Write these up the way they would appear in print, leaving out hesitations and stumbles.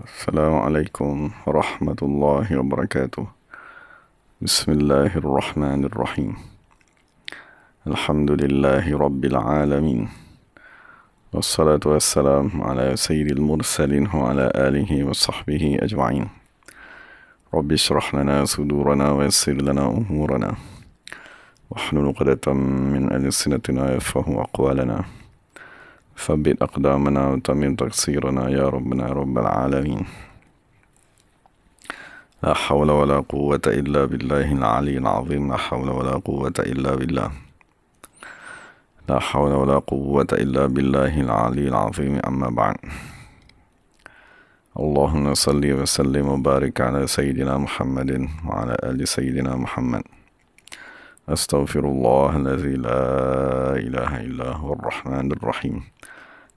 Assalamualaikum warahmatullahi wabarakatuh. Bismillahirrahmanirrahim. Alhamdulillahi rabbil alamin. Wassalatu wassalamu ala sayyidil mursalin wa ala alihi wa sahbihi ajma'in. Rabbi syrah lana sudurana wa yassir lana umurana. Wahlul 'uqdatam min alsinatina yafqahu aqwalana. Thabbit aqdamana wa tamim taqsirana ya rabbana rabbal alamin. La hawla wa la quwwata illa billahil aliyyil azim. La hawla wa la quwwata illa billah. La hawla wa la quwwata illa billahil aliyyil azim. Amma ba'd. Allahumma salli wa sallim wa barik ala sayyidina Muhammadin wa ala ali sayyidina Muhammad. Astaghfirullah alladzi la ilaha illa huwa ar-rahmanir rahim.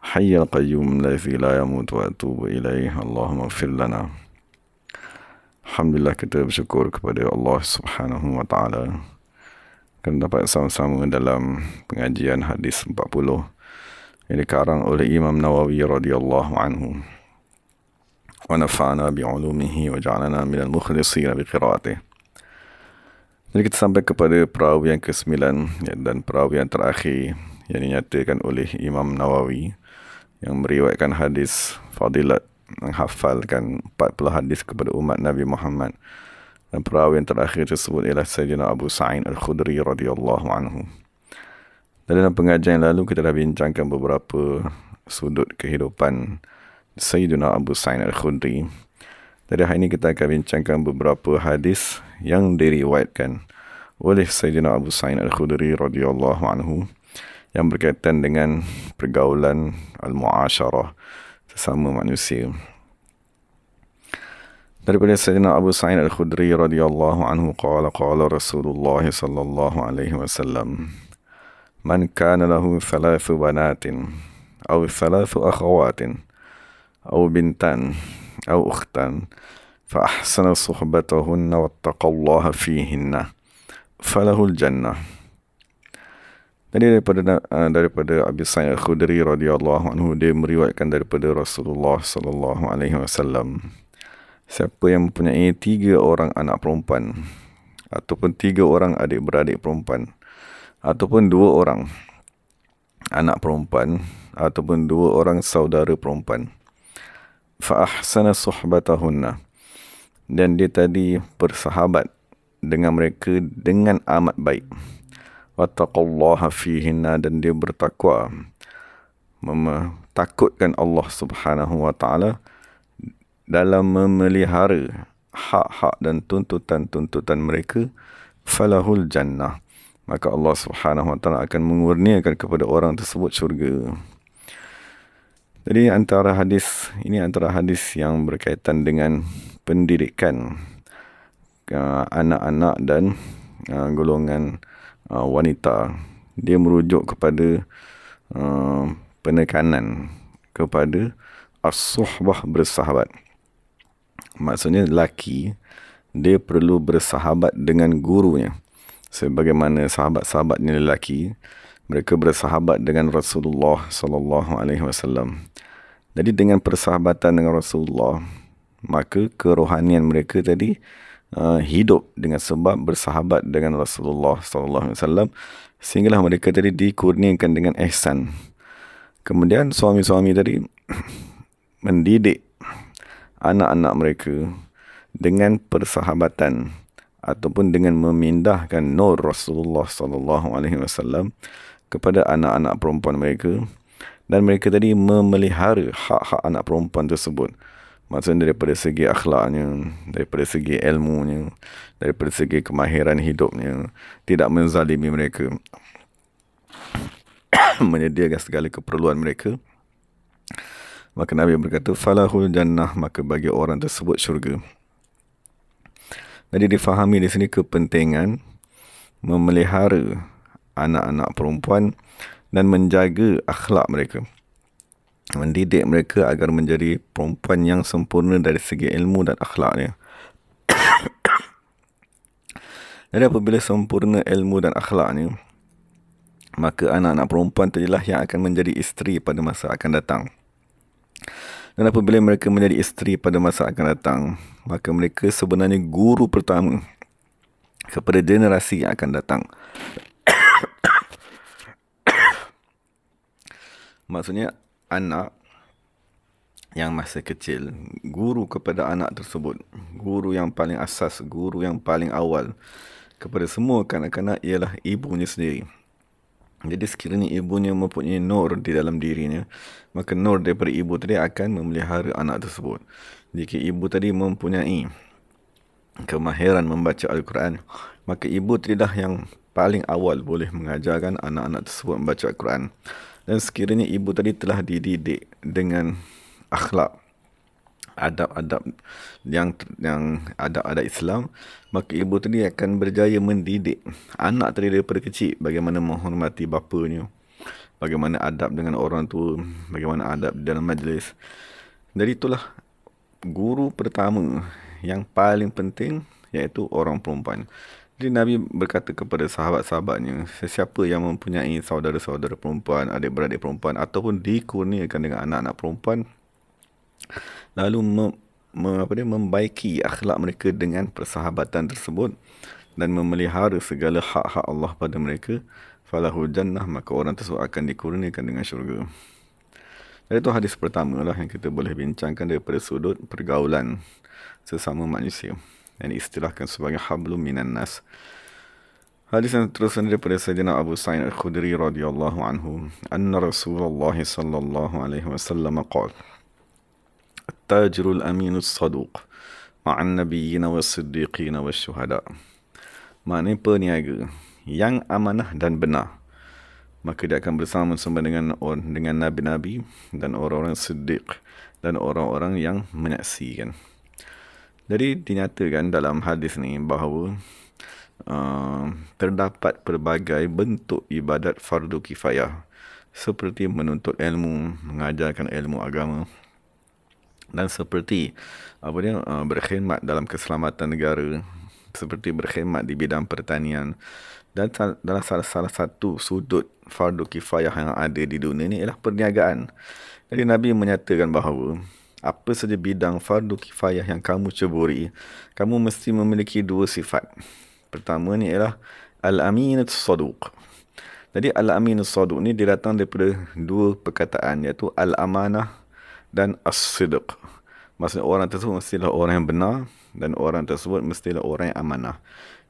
Hayyul qayyum alladzi la yamut wa atubu ilaih. Allahumma ighfir lana. Alhamdulillah, kita bersyukur kepada Allah Subhanahu wa taala kerana dapat sama-sama dalam pengajian hadis 40 yang dikarang oleh Imam Nawawi radhiyallahu anhu. Wa nafa'ana bi'ulumihi wa ja'alana minal mukhlisina bi qiraatih. Jadi kita sampai kepada perawi yang ke-9 dan perawi yang terakhir yang dinyatakan oleh Imam Nawawi yang meriwayatkan hadis fadilat menghafalkan 40 hadis kepada umat Nabi Muhammad. Dan perawi yang terakhir tersebut ialah Sayyidina Abu Sa'id Al-Khudri radhiyallahu anhu. Dan dalam pengajian yang lalu kita dah bincangkan beberapa sudut kehidupan Sayyidina Abu Sa'id Al-Khudri. Jadi hari ini kita akan bincangkan beberapa hadis yang diriwayatkan oleh Sayyidina Abu Sa'id Al-Khudri radhiyallahu anhu yang berkaitan dengan pergaulan al-mu'asyarah sesama manusia. Daripada Sayyidina Abu Sa'id Al-Khudri radhiyallahu anhu qala Rasulullah sallallahu alaihi wasallam, man kana lahu thalathu banatin aw thalathu akhawatin aw bintan aw ukhtan fa ahsana suhbatahunna wattaqallaha fihinna falahul jannah. Jadi daripada Abu Sa'id Al-Khudri radhiyallahu anhu, dia meriwayatkan daripada Rasulullah sallallahu alaihi wasallam, siapa yang mempunyai 3 orang anak perempuan ataupun 3 orang adik-beradik perempuan ataupun 2 orang anak perempuan ataupun 2 orang saudara perempuan, fa ahsana suhbatahunna, dan dia tadi bersahabat dengan mereka dengan amat baik, wattaqallaha fihinna, dan dia bertakwa, takutkan Allah Subhanahu wa taala dalam memelihara hak-hak dan tuntutan-tuntutan mereka, falahul jannah, maka Allah Subhanahu wa taala akan mengurniakan kepada orang tersebut syurga. Jadi antara hadis yang berkaitan dengan pendidikan anak-anak dan golongan wanita. Dia merujuk kepada penekanan kepada as-suhbah, bersahabat. Maksudnya lelaki dia perlu bersahabat dengan gurunya, sebagaimana sahabat-sahabatnya lelaki mereka bersahabat dengan Rasulullah sallallahu alaihi wasallam. Jadi dengan persahabatan dengan Rasulullah, maka kerohanian mereka tadi hidup dengan sebab bersahabat dengan Rasulullah sallallahu alaihi wasallam, sehinggalah mereka tadi dikurniakan dengan ihsan. Kemudian suami-suami tadi mendidik anak-anak mereka dengan persahabatan ataupun dengan memindahkan nur Rasulullah sallallahu alaihi wasallam kepada anak-anak perempuan mereka, dan mereka tadi memelihara hak-hak anak perempuan tersebut. Maksudnya daripada segi akhlaknya, daripada segi ilmunya, daripada segi kemahiran hidupnya, tidak menzalimi mereka, menyediakan segala keperluan mereka. Maka Nabi berkata, falahul jannah, maka bagi orang tersebut syurga. Jadi difahami di sini kepentingan memelihara anak-anak perempuan dan menjaga akhlak mereka, mendidik mereka agar menjadi perempuan yang sempurna dari segi ilmu dan akhlaknya. Jadi apabila sempurna ilmu dan akhlaknya, maka anak-anak perempuan itulah yang akan menjadi isteri pada masa akan datang. Dan apabila mereka menjadi isteri pada masa akan datang, maka mereka sebenarnya guru pertama kepada generasi yang akan datang. Maksudnya anak yang masih kecil, guru kepada anak tersebut, guru yang paling asas, guru yang paling awal kepada semua kanak-kanak ialah ibunya sendiri. Jadi sekiranya ibunya mempunyai nur di dalam dirinya, maka nur daripada ibu tadi akan memelihara anak tersebut. Jika ibu tadi mempunyai kemahiran membaca Al-Quran, maka ibu tadilah yang paling awal boleh mengajarkan anak-anak tersebut membaca Al-Quran. Dan sekiranya ibu tadi telah dididik dengan akhlak, adab-adab yang adab-adab Islam, maka ibu tadi akan berjaya mendidik anak tadi daripada kecil bagaimana menghormati bapanya, bagaimana adab dengan orang tua, bagaimana adab dalam majlis. Jadi itulah guru pertama yang paling penting, iaitu orang perempuan. Jadi Nabi berkata kepada sahabat-sahabatnya, sesiapa yang mempunyai saudara-saudara perempuan, adik-beradik perempuan, ataupun dikurniakan dengan anak-anak perempuan, lalu membaiki akhlak mereka dengan persahabatan tersebut dan memelihara segala hak-hak Allah pada mereka, falahu jannah, maka orang tersebut akan dikurniakan dengan syurga. Jadi itu hadis pertama lah yang kita boleh bincangkan daripada sudut pergaulan sesama manusia, yang diistilahkan sebagai hablum minan nas. Hadis yang teruskan daripada Sayyidina Abu Sa'id Al-Khudri radhiyallahu anhu, anna Rasulullah sallallahu alaihi wasallam qala, at-tajirul aminus saduq ma'an nabiyyin was-siddiqin wasyuhada. Maknanya peniaga yang amanah dan benar, maka dia akan bersama-sama dengan nabi-nabi dan orang-orang siddiq dan orang-orang yang menyaksikan. Jadi dinyatakan dalam hadis ni bahawa terdapat pelbagai bentuk ibadat fardu kifayah, seperti menuntut ilmu, mengajarkan ilmu agama, dan seperti berkhidmat dalam keselamatan negara, seperti berkhidmat di bidang pertanian. Dan dalam salah satu sudut fardu kifayah yang ada di dunia ni ialah perniagaan. Jadi Nabi menyatakan bahawa apa saja bidang fardu kifayah yang kamu ceburi, kamu mesti memiliki dua sifat. Pertama ni ialah al-aminat saduq. Jadi al-aminat saduq ni dia datang daripada dua perkataan, iaitu al-amanah dan as-sidq. Maksudnya orang tersebut mestilah orang yang benar dan orang tersebut mestilah orang yang amanah.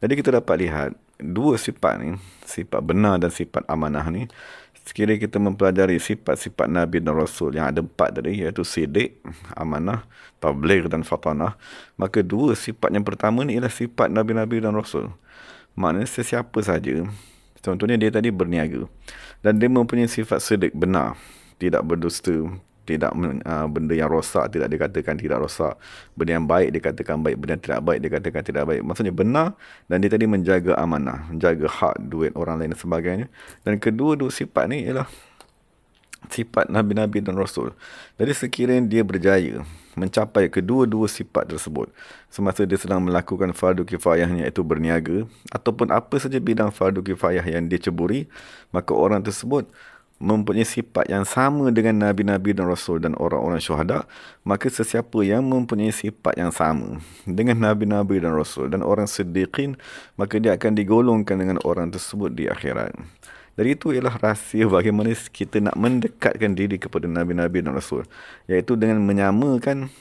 Jadi kita dapat lihat dua sifat ni, sifat benar dan sifat amanah ni, sekiranya kita mempelajari sifat-sifat Nabi dan Rasul yang ada 4 tadi, iaitu sidik, amanah, tabligh dan fatanah, maka dua sifat yang pertama ni ialah sifat Nabi-Nabi dan Rasul. Maknanya sesiapa saja, contohnya dia tadi berniaga, dan dia mempunyai sifat sidik, benar, tidak berdusta, tidak benda yang rosak tidak dikatakan tidak rosak, benda yang baik dikatakan baik, benda yang tidak baik dikatakan tidak baik. Maksudnya benar, dan dia tadi menjaga amanah, menjaga hak duit orang lain dan sebagainya. Dan kedua-dua sifat ni ialah sifat Nabi-Nabi dan Rasul. Jadi sekiranya dia berjaya mencapai kedua-dua sifat tersebut semasa dia sedang melakukan fardu kifayahnya, iaitu berniaga ataupun apa saja bidang fardu kifayah yang dia ceburi, maka orang tersebut mempunyai sifat yang sama dengan Nabi-Nabi dan Rasul dan orang-orang syuhada. Maka sesiapa yang mempunyai sifat yang sama dengan Nabi-Nabi dan Rasul dan orang siddiqin, maka dia akan digolongkan dengan orang tersebut di akhirat. Jadi itu ialah rahsia bagaimana kita nak mendekatkan diri kepada Nabi-Nabi dan Rasul, iaitu dengan menyamakan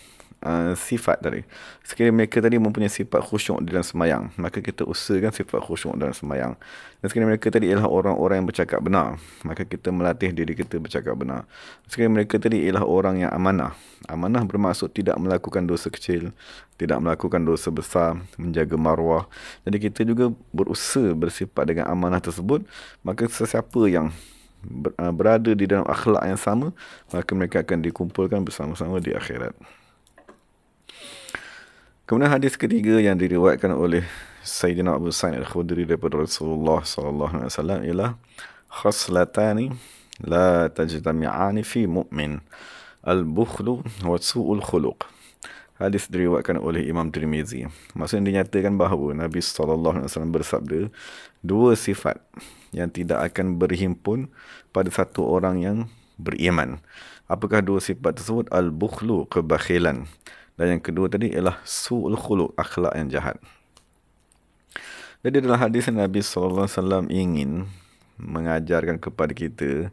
sifat tadi. Sekiranya mereka tadi mempunyai sifat khusyuk dalam semayang, maka kita usahakan sifat khusyuk dalam semayang. Dan sekiranya mereka tadi ialah orang-orang yang bercakap benar, maka kita melatih diri kita bercakap benar. Sekiranya mereka tadi ialah orang yang amanah, amanah bermaksud tidak melakukan dosa kecil, tidak melakukan dosa besar, menjaga maruah. Jadi kita juga berusaha bersifat dengan amanah tersebut, maka sesiapa yang berada di dalam akhlak yang sama, maka mereka akan dikumpulkan bersama-sama di akhirat. Kemudian hadis ketiga yang diriwayatkan oleh Sayyidina Abu Sa'id Al-Khudri daripada Rasulullah sallallahu alaihi wasallam ialah khaslatani la tajtami'ani fi mu'min, al-bukhlu wa su'ul khuluq. Hadis diriwayatkan oleh Imam Tirmizi. Maksudnya dinyatakan bahawa Nabi sallallahu alaihi wasallam bersabda, dua sifat yang tidak akan berhimpun pada satu orang yang beriman. Apakah dua sifat tersebut? Al-bukhlu, kebakhilan. Dan yang kedua tadi ialah su'ul khuluq, akhlak yang jahat. Jadi dalam hadis Nabi SAW ingin mengajarkan kepada kita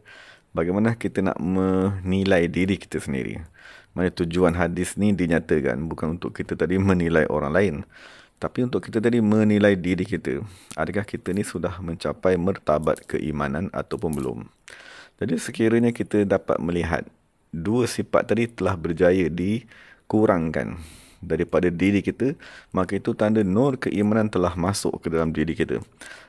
bagaimana kita nak menilai diri kita sendiri. Maksudnya tujuan hadis ni dinyatakan bukan untuk kita tadi menilai orang lain, tapi untuk kita tadi menilai diri kita. Adakah kita ni sudah mencapai martabat keimanan ataupun belum. Jadi sekiranya kita dapat melihat dua sifat tadi telah berjaya dikurangkan daripada diri kita, maka itu tanda nur keimanan telah masuk ke dalam diri kita.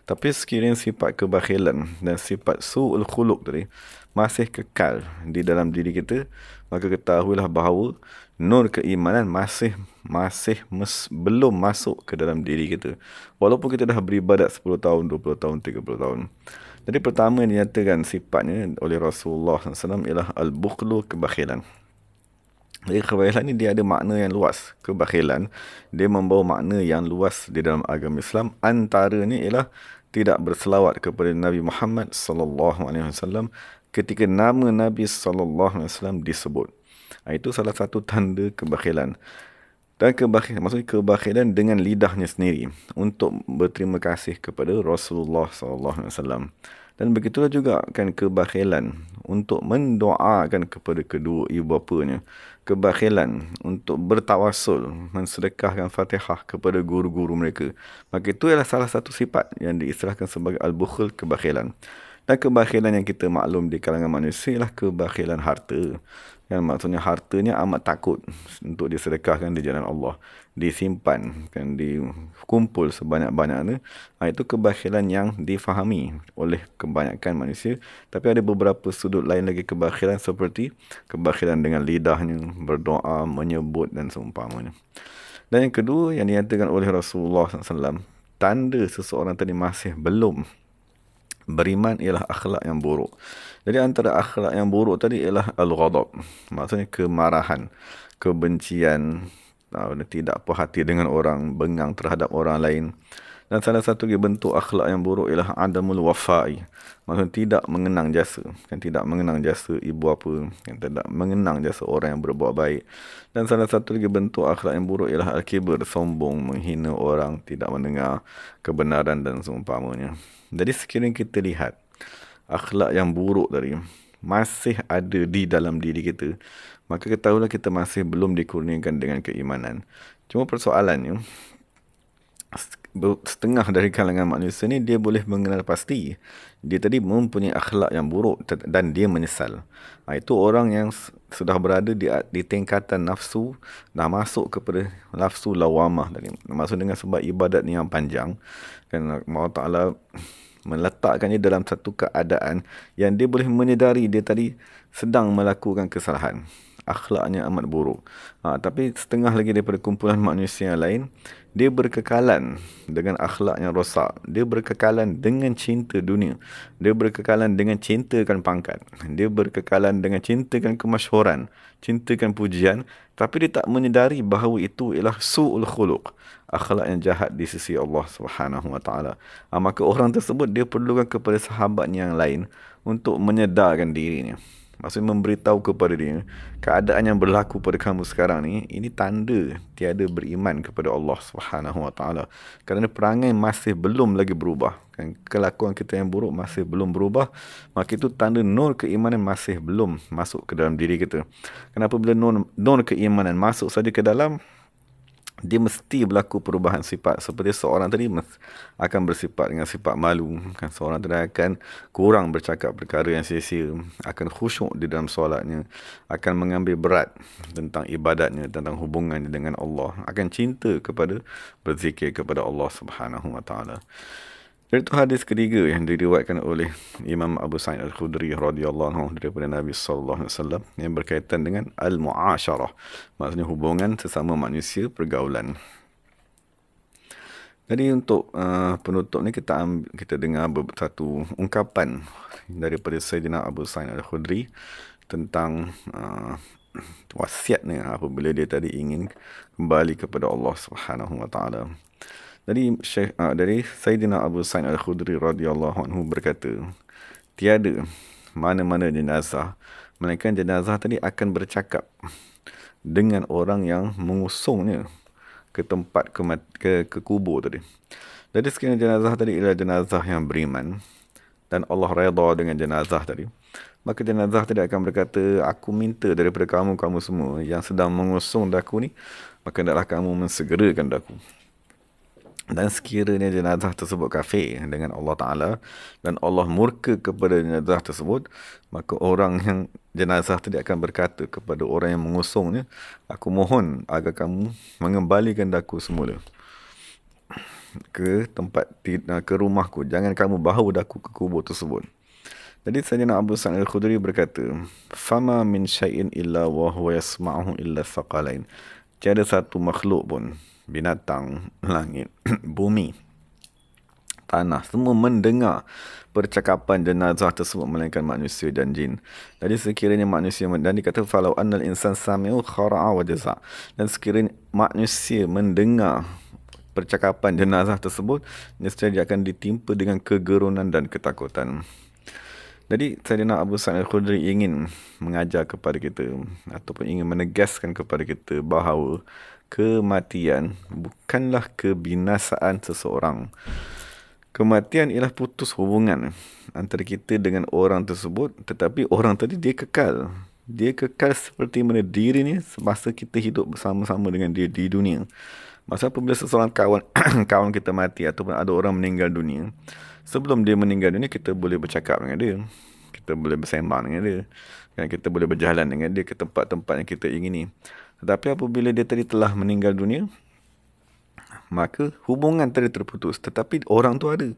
Tapi sekiranya sifat kebakhilan dan sifat su'ul khuluq tadi masih kekal di dalam diri kita, maka ketahuilah bahawa nur keimanan belum masuk ke dalam diri kita. Walaupun kita dah beribadat 10 tahun, 20 tahun, 30 tahun. Jadi pertama yang dinyatakan sifatnya oleh Rasulullah SAW ialah al-bukhlu, kebakhilan. Jadi kebakhilan ni dia ada makna yang luas. Kebakhilan dia membawa makna yang luas di dalam agama Islam. Antaranya ialah tidak berselawat kepada Nabi Muhammad SAW ketika nama Nabi SAW disebut. Itu salah satu tanda kebakhilan. Dan maksudnya kebakhilan dengan lidahnya sendiri untuk berterima kasih kepada Rasulullah SAW. Dan begitulah juga kan kebakhilan untuk mendoakan kepada kedua ibu bapanya. Kebakhilan untuk bertawasul, mensedekahkan Fatihah kepada guru-guru mereka. Maka itu adalah salah satu sifat yang diistilahkan sebagai al-bukhl, kebakhilan. Dan kebakhilan yang kita maklum di kalangan manusia ialah kebakhilan harta. Yang maksudnya hartanya amat takut untuk disedekahkan di jalan Allah, disimpan, kan, dikumpul sebanyak-banyaknya. Itu kebakhilan yang difahami oleh kebanyakan manusia. Tapi ada beberapa sudut lain lagi kebakhilan, seperti kebakhilan dengan lidahnya, berdoa, menyebut dan seumpamanya. Dan yang kedua yang dinyatakan oleh Rasulullah SAW, tanda seseorang tadi masih belum beriman ialah akhlak yang buruk. Jadi antara akhlak yang buruk tadi ialah al-ghadab. Maksudnya kemarahan, kebencian, tidak puas hati dengan orang, bengang terhadap orang lain. Dan salah satu bentuk akhlak yang buruk ialah adamul wafa'i. Maksudnya tidak mengenang jasa. Kan, tidak mengenang jasa ibu apa. Kan, tidak mengenang jasa orang yang berbuat baik. Dan salah satu lagi bentuk akhlak yang buruk ialah al-kibr, sombong, menghina orang, tidak mendengar kebenaran dan seumpamanya. Jadi sekiranya kita lihat akhlak yang buruk tadi masih ada di dalam diri kita, maka ketahuilah kita masih belum dikurniakan dengan keimanan. Cuma persoalannya, setengah dari kalangan manusia ni dia boleh mengenal pasti dia tadi mempunyai akhlak yang buruk dan dia menyesal. Itu orang yang sudah berada di tingkatan nafsu, dah masuk kepada nafsu lawamah tadi. Maksud dengan sebab ibadat ni yang panjang, kan, Allah Ta'ala meletakkannya dalam satu keadaan yang dia boleh menyedari dia tadi sedang melakukan kesalahan. Akhlaknya amat buruk. Tapi setengah lagi daripada kumpulan manusia yang lain, dia berkekalan dengan akhlak yang rosak. Dia berkekalan dengan cinta dunia. Dia berkekalan dengan cintakan pangkat. Dia berkekalan dengan cintakan kemasyhuran, cintakan pujian. Tapi dia tak menyedari bahawa itu ialah su'ul khuluq, akhlak yang jahat di sisi Allah Subhanahu Wa Taala. Maka orang tersebut dia perlukan kepada sahabatnya yang lain untuk menyedarkan dirinya. Maksudnya memberitahu kepada dia, keadaan yang berlaku pada kamu sekarang ni, ini tanda tiada beriman kepada Allah Subhanahu Wa Taala. Kerana perangai masih belum lagi berubah, kan, kelakuan kita yang buruk masih belum berubah, maka itu tanda nur keimanan masih belum masuk ke dalam diri kita. Kenapa bila nur keimanan masuk saja ke dalam, dia mesti berlaku perubahan sifat. Seperti seorang tadi akan bersifat dengan sifat malu, kan, seorang tadi akan kurang bercakap perkara yang sia-sia, akan khusyuk di dalam solatnya, akan mengambil berat tentang ibadatnya, tentang hubungannya dengan Allah, akan cinta kepada berzikir kepada Allah Subhanahu Wa Taala. Itu hadis ketiga yang diriwayatkan oleh Imam Abu Sa'id Al-Khudri radhiyallahu anhu daripada Nabi sallallahu alaihi wasallam, yang berkaitan dengan al-mu'asyarah, maksudnya hubungan sesama manusia, pergaulan. Jadi untuk penutup ni kita dengar satu ungkapan daripada Sayyidina Abu Sa'id Al-Khudri tentang wasiatnya apabila dia tadi ingin kembali kepada Allah Subhanahu Wa Taala. Dari Sayyidina Abu Sa'id Al-Khudri radhiyallahu anhu berkata, tiada mana-mana jenazah Melainkan jenazah tadi akan bercakap dengan orang yang mengusungnya ke tempat ke kubur tadi. Jadi sekiranya jenazah tadi ialah jenazah yang beriman dan Allah redha dengan jenazah tadi, maka jenazah tadi akan berkata, aku minta daripada kamu semua yang sedang mengusung daku ni, maka hendaklah kamu mensegerakan daku. Dan sekiranya jenazah tersebut kafir dengan Allah Ta'ala dan Allah murka kepada jenazah tersebut, maka orang yang jenazah tadi akan berkata kepada orang yang mengusungnya, aku mohon agar kamu mengembalikan daku semula ke tempat, ke rumahku. Jangan kamu bawa daku ke kubur tersebut. Jadi Sayyidina Abu Sa'id Al-Khudri berkata, fama min syai'in illa wa huwa yasma'uhu illa thaqalain. Tiada satu makhluk pun, binatang, langit, bumi, tanah, semua mendengar percakapan jenazah tersebut melainkan manusia dan jin. Jadi sekiranya manusia, dan dikata falau annal insan sami'u khara'a wa jaza', dan sekiranya manusia mendengar percakapan jenazah tersebut, nescaya dia akan ditimpa dengan kegerunan dan ketakutan. Jadi Sayyidina Abu Sa'id Al-Khudri ingin mengajar kepada kita ataupun ingin menegaskan kepada kita bahawa kematian bukanlah kebinasaan seseorang. Kematian ialah putus hubungan antara kita dengan orang tersebut, tetapi orang tadi dia kekal. Dia kekal seperti mana diri ni semasa kita hidup bersama-sama dengan dia di dunia. Masa apabila seseorang kawan kita mati ataupun ada orang meninggal dunia, sebelum dia meninggal dunia, kita boleh bercakap dengan dia. Kita boleh bersembang dengan dia. Dan kita boleh berjalan dengan dia ke tempat-tempat yang kita ingini. Tetapi apabila dia tadi telah meninggal dunia, maka hubungan tadi terputus. Tetapi orang tu ada.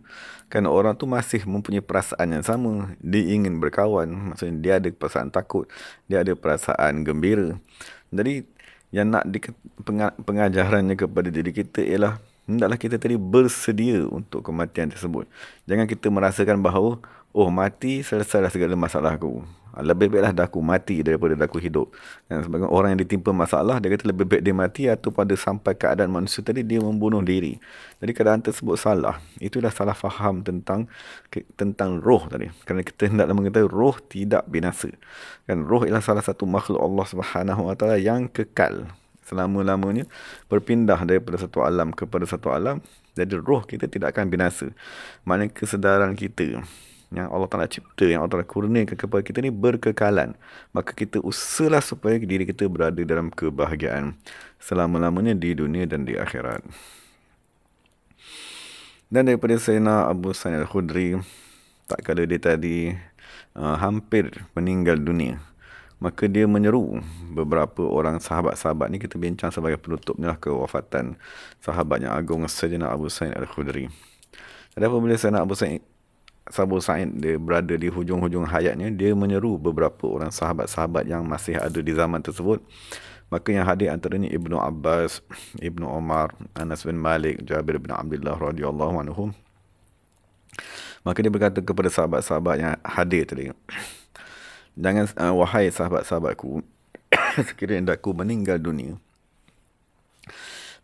Kerana orang tu masih mempunyai perasaan yang sama. Dia ingin berkawan. Maksudnya dia ada perasaan takut. Dia ada perasaan gembira. Jadi yang nak pengajarannya kepada diri kita ialah hendaklah kita tadi bersedia untuk kematian tersebut. Jangan kita merasakan bahawa, oh mati selesailah segala masalah aku. Lebih baiklah daku mati daripada daku hidup. Dan sebagai orang yang ditimpa masalah, dia kata lebih baik dia mati atau pada sampai keadaan manusia tadi dia membunuh diri. Jadi keadaan tersebut salah. Itulah salah faham tentang roh tadi. Kerana kita hendaklah mengetahui roh tidak binasa. Kan roh ialah salah satu makhluk Allah Subhanahu Wa Taala yang kekal selama-lamanya, berpindah daripada satu alam kepada satu alam. Jadi roh kita tidak akan binasa. Maknanya kesedaran kita yang Allah Ta'ala cipta, yang Allah Ta'ala kurniakan kepada kita ni berkekalan. Maka kita usahalah supaya diri kita berada dalam kebahagiaan selama-lamanya di dunia dan di akhirat. Dan daripada Sayyidina Abu Sa'id Al-Khudri, tak kala dia tadi hampir meninggal dunia, maka dia menyeru beberapa orang sahabat-sahabat ni. Kita bincang sebagai penutup ni lah kewafatan sahabat yang agung Sayyidina Abu Sa'id Al-Khudri. Dan apabila Sayyidina Abu Sa'id dia berada di hujung-hujung hayatnya, dia menyeru beberapa orang sahabat-sahabat yang masih ada di zaman tersebut. Maka yang hadir antaranya Ibnu Abbas, Ibnu Umar, Anas bin Malik, Jabir bin Abdullah radhiyallahu anhum. Maka dia berkata kepada sahabat-sahabat yang hadir tadi, jangan, wahai sahabat-sahabatku, sekiranya aku meninggal dunia,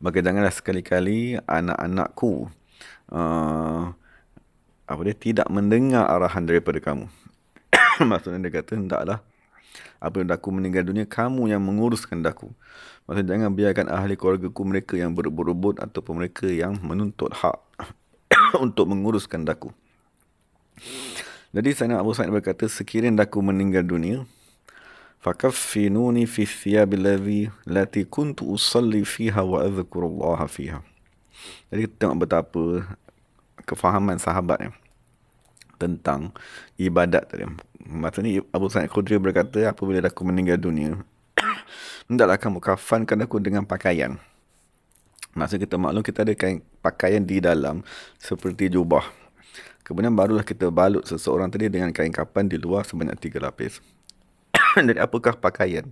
maka janganlah sekali-kali anak-anakku tidak mendengar arahan daripada kamu. Maksudnya dia kata, hendaklah apabila aku meninggal dunia, kamu yang menguruskan daku. Maksudnya jangan biarkan ahli keluargaku, mereka yang berebut-rebut ataupun mereka yang menuntut hak untuk menguruskan daku. Jadi Sayyidina Abu Sa'id berkata, sekiranya daku meninggal dunia, fakaffinuni fi thiyabil lati kuntu usalli fiha wa adhkurullaha fiha. Jadi tengok betapa kefahaman sahabat tentang ibadat tadi. Maksudnya Abu Sa'id Khudri berkata, apabila aku meninggal dunia, hendaklah kamu kafankan aku dengan pakaian. Maksud kita maklum kita ada pakaian di dalam seperti jubah. Kemudian barulah kita balut seseorang tadi dengan kain kafan di luar sebanyak 3 lapis. Jadi apakah pakaian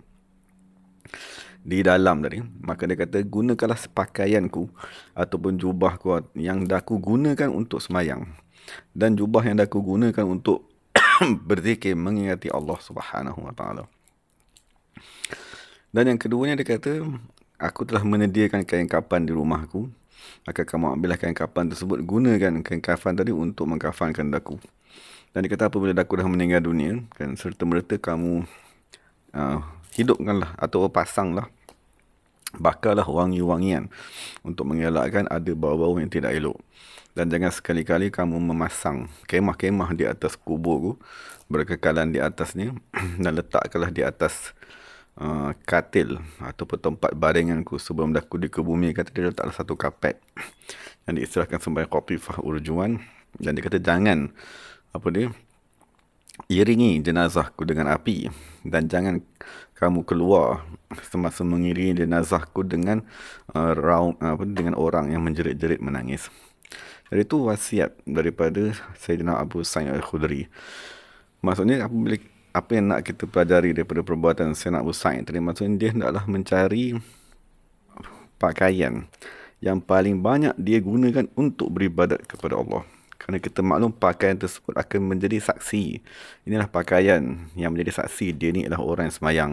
di dalam tadi? Maka dia kata, gunakanlah pakaianku ataupun jubahku yang dah aku gunakan untuk semayang, dan jubah yang dah aku gunakan untuk berzikir mengingati Allah Subhanahu Wa Taala. Dan yang keduanya dia kata, aku telah menyediakan kain kafan di rumahku, maka kamu ambillah kain kafan tersebut, gunakan kain kafan tadi untuk mengkafankan daku. Dan dia kata apabila daku dah meninggal dunia, kan, serta merta kamu hidupkanlah atau pasanglah bakarlah wangi-wangian untuk mengelakkan ada bau-bau yang tidak elok. Dan jangan sekali-kali kamu memasang kemah-kemah di atas kubur berkekalan di atasnya dan letakkanlah di atas katil ataupun tempat baringanku sebelum aku dikebumikan. Dia letaklah satu kapet yang diistilahkan sebagai qatifah urjuan, dan dia kata jangan iringi jenazahku dengan api, dan jangan kamu keluar semasa mengiringi jenazahku dengan dengan orang yang menjerit-jerit menangis. Jadi itu wasiat daripada Sayyidina Abu Sa'id Al-Khudri. Maksudnya apa yang nak kita pelajari daripada perbuatan Sayyidina Abu Sa'id tadi, maksudnya dia hendaklah mencari pakaian yang paling banyak dia gunakan untuk beribadat kepada Allah. Kerana kita maklum pakaian tersebut akan menjadi saksi. Inilah pakaian yang menjadi saksi dia ni adalah orang yang semayang.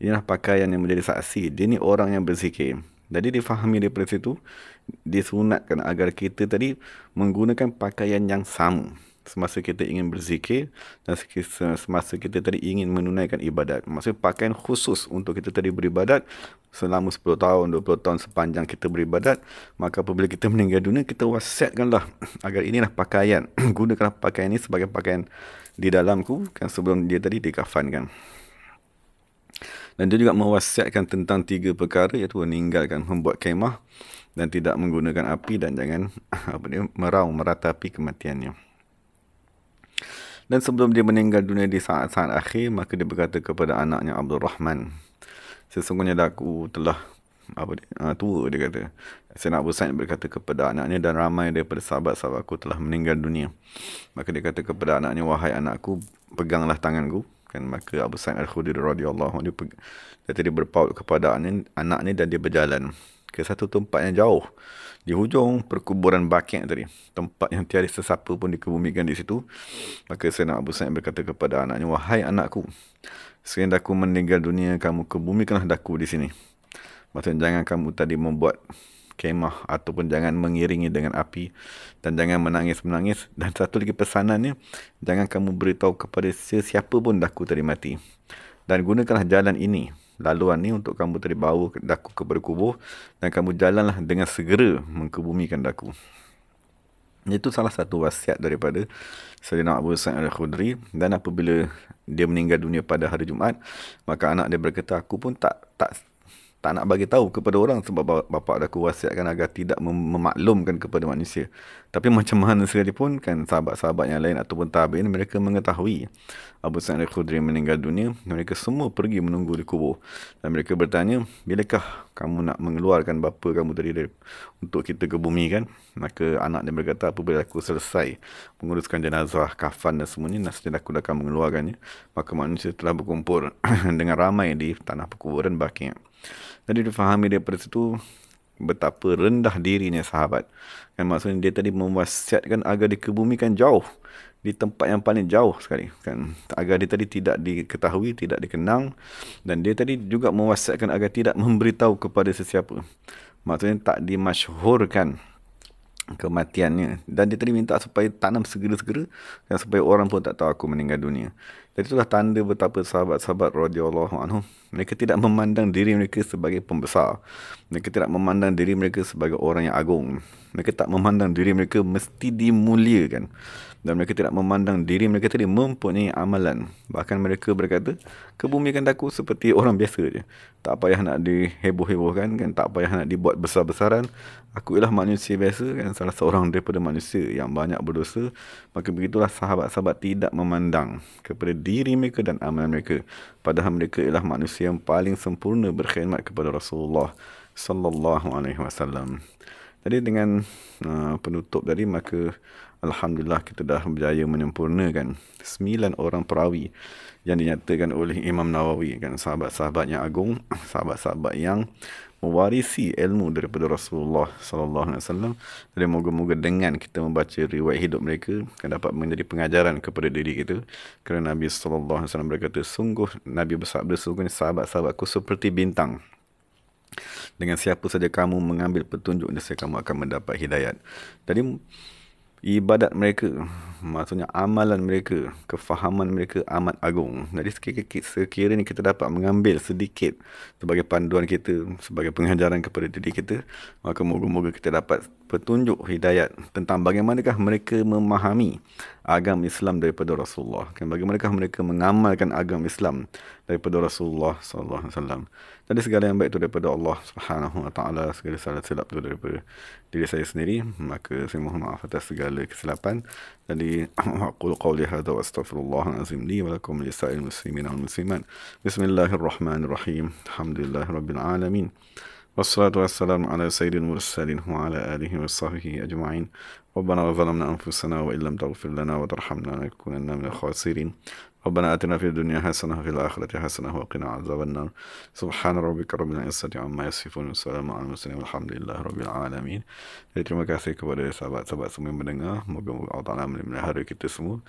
Inilah pakaian yang menjadi saksi dia ni orang yang berzikir. Jadi difahami daripada situ, disunatkan agar kita tadi menggunakan pakaian yang sama semasa kita ingin berzikir dan semasa kita tadi ingin menunaikan ibadat. Maksudnya pakaian khusus untuk kita tadi beribadat selama 10 tahun, 20 tahun sepanjang kita beribadat. Maka apabila kita meninggal dunia, kita wasiatkanlah agar inilah pakaian, gunakanlah pakaian ini sebagai pakaian di dalamku kan sebelum dia tadi dikafankan. Dan dia juga mewasiatkan tentang 3 perkara, iaitu meninggalkan membuat kemah dan tidak menggunakan api, dan jangan meratapi kematiannya. Dan sebelum dia meninggal dunia di saat-saat akhir, maka dia berkata kepada anaknya Abdul Rahman, sesungguhnya aku telah tua, dia kata. Sayyidina Abu Sa'id berkata kepada anaknya, dan ramai daripada sahabat-sahabatku telah meninggal dunia. Maka dia kata kepada anaknya, wahai anakku, peganglah tanganku. Maka Abu Sa'id Al-Khudri radhiyallahu anhu dia berpaut kepada anaknya dan dia berjalan ke satu tempat yang jauh di hujung perkuburan Baqi' tadi, tempat yang tiada sesiapa pun dikebumikan di situ. Maka Sayyidina Abu Sa'id berkata kepada anaknya, wahai anakku, sekiranya daku meninggal dunia, kamu kebumikanlah daku di sini. Maksudnya jangan kamu tadi membuat kemah ataupun jangan mengiringi dengan api, dan jangan menangis-menangis. Dan satu lagi pesanannya, jangan kamu beritahu kepada sesiapa pun daku tadi mati, dan gunakanlah jalan ini, laluan ni, untuk kamu tadi bawa daku kepada kubur, dan kamu jalanlah dengan segera mengkebumikan daku. Itu salah satu wasiat daripada Sayyidina Abu Sa'id Al-Khudri. Dan apabila dia meninggal dunia pada hari Jumaat, maka anak dia berkata, aku pun tak nak bagi tahu kepada orang sebab bapa aku wasiatkan agar tidak memaklumkan kepada manusia. Tapi macam mana sekalipun kan, sahabat-sahabat yang lain ataupun tabi'in, mereka mengetahui Abu Sa'id Al-Khudri meninggal dunia. Mereka semua pergi menunggu di kubur, dan mereka bertanya, bilakah kamu nak mengeluarkan bapa kamu tadi untuk kita kebumikan? Maka anak dia berkata, apabila aku selesai menguruskan jenazah, kafan dan semuanya, nasib aku akan mengeluarkannya. Maka manusia telah berkumpul dengan ramai di tanah perkuburan Baqi'. Jadi difahami daripada situ betapa rendah dirinya sahabat. Kan maksudnya dia tadi mewasiatkan agar dikebumikan jauh, di tempat yang paling jauh sekali kan, agar dia tadi tidak diketahui, tidak dikenang. Dan dia tadi juga mewasiatkan agar tidak memberitahu kepada sesiapa. Maksudnya tak dimasyhurkan kematiannya. Dan dia tadi minta supaya tanam segera-segera, dan supaya orang pun tak tahu aku meninggal dunia. Jadi itulah tanda betapa sahabat-sahabat radhiyallahu anhum, mereka tidak memandang diri mereka sebagai pembesar. Mereka tidak memandang diri mereka sebagai orang yang agung. Mereka tak memandang diri mereka mesti dimuliakan. Dan mereka tidak memandang diri mereka tadi mempunyai amalan. Bahkan mereka berkata, kebumikan daku seperti orang biasa je. Tak payah nak diheboh-hebohkan kan, tak payah nak dibuat besar-besaran. Aku ialah manusia biasa kan, salah seorang daripada manusia yang banyak berdosa. Maka begitulah sahabat-sahabat tidak memandang kepada diri mereka dan amalan mereka. Padahal mereka ialah manusia yang paling sempurna berkhidmat kepada Rasulullah sallallahu alaihi wasallam. Jadi dengan penutup tadi, maka alhamdulillah kita dah berjaya menyempurnakan 9 orang perawi yang dinyatakan oleh Imam Nawawi kan, sahabat-sahabat yang agung, sahabat-sahabat yang mewarisi ilmu daripada Rasulullah sallallahu alaihi wasallam. Jadi moga-moga dengan kita membaca riwayat hidup mereka akan dapat menjadi pengajaran kepada diri kita. Kerana Nabi sallallahu alaihi wasallam berkata, sungguh Nabi bersabda, sungguh sahabat-sahabatku seperti bintang. Dengan siapa saja kamu mengambil petunjuk, nescaya kamu akan mendapat hidayat. Jadi ibadat mereka, maksudnya amalan mereka, kefahaman mereka amat agung. Jadi sekiranya kita dapat mengambil sedikit sebagai panduan kita, sebagai pengajaran kepada diri kita, maka moga-moga kita dapat petunjuk hidayat tentang bagaimanakah mereka memahami agama Islam daripada Rasulullah, kan, bagaimanakah mereka mengamalkan agama Islam daripada Rasulullah sallallahu alaihi wasallam. Jadi segala yang baik itu daripada Allah Subhanahu wa taala, segala salah silap itu daripada diri saya sendiri, maka saya mohon maaf atas segala kesilapan. Jadi aqulu qawli hadza wa astaghfirullahal azim li wa lakum lisa'il muslimin wal muslimat. Bismillahirrahmanirrahim. Alhamdulillahirabbil alamin. Wassalatu wassalamu ala sayyidil mursalin wa ala alihi wa sahbihi ajma'in. ربنا ظلمنا أنفسنا وإن لم تغفر لنا وترحمنا لنكونن من الخاسرين. ربنا آتنا في الدنيا حسنة وفي الآخرة حسنة وقنا عذاب النار. سبحان ربك رب العزة عما يصفون والسلام على المرسلين والحمد لله رب العالمين. Jadi terima kasih kepada sahabat-sahabat semua yang mendengar. Moga-moga Allah Ta'ala melihara kita semua.